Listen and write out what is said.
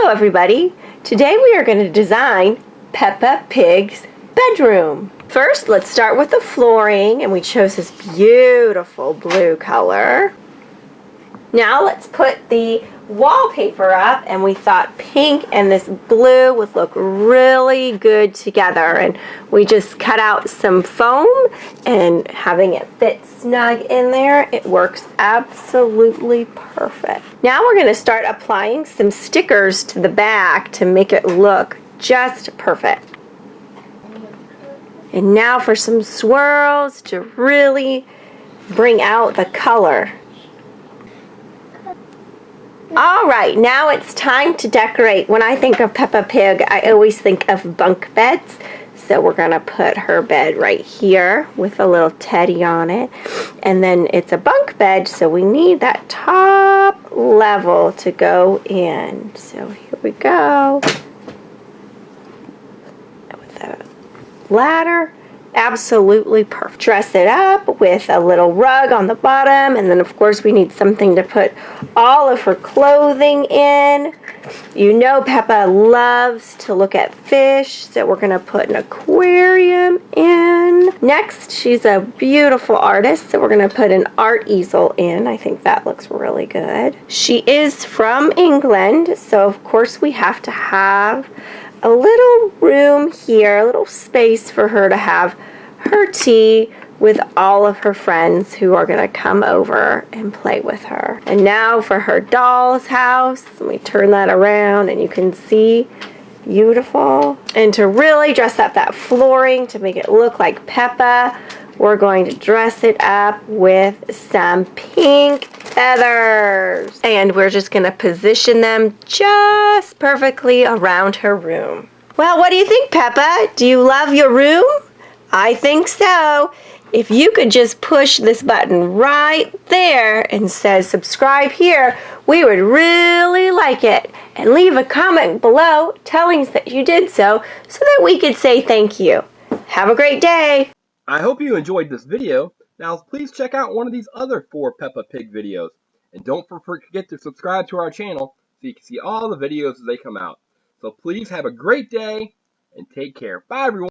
Hello everybody! Today we are going to design Peppa Pig's bedroom. First, let's start with the flooring, and we chose this beautiful blue color. Now let's put the wallpaper up, and we thought pink and this blue would look really good together, and we just cut out some foam, and having it fit snug in there, it works absolutely perfect. Now we're going to start applying some stickers to the back to make it look just perfect. And now for some swirls to really bring out the color. Alright, now it's time to decorate. When I think of Peppa Pig, I always think of bunk beds. So we're going to put her bed right here with a little teddy on it. And then it's a bunk bed, so we need that top level to go in. So here we go. With the ladder. Absolutely perfect. Dress it up with a little rug on the bottom, and then of course we need something to put all of her clothing in. You know Peppa loves to look at fish, so we're going to put an aquarium in. Next, she's a beautiful artist, so we're going to put an art easel in. I think that looks really good. She is from England, so of course we have to have a little room here, a little space for her to have her tea with all of her friends who are going to come over and play with her. And now for her doll's house. Let me turn that around and you can see, beautiful. And to really dress up that flooring to make it look like Peppa, we're going to dress it up with some pink feathers. And we're just going to position them just perfectly around her room. Well, what do you think, Peppa? Do you love your room? I think so. If you could just push this button right there and says subscribe here, we would really like it. And leave a comment below telling us that you did so that we could say thank you. Have a great day. I hope you enjoyed this video. Now please check out one of these other 4 Peppa Pig videos. And don't forget to subscribe to our channel so you can see all the videos as they come out. So please have a great day and take care. Bye everyone.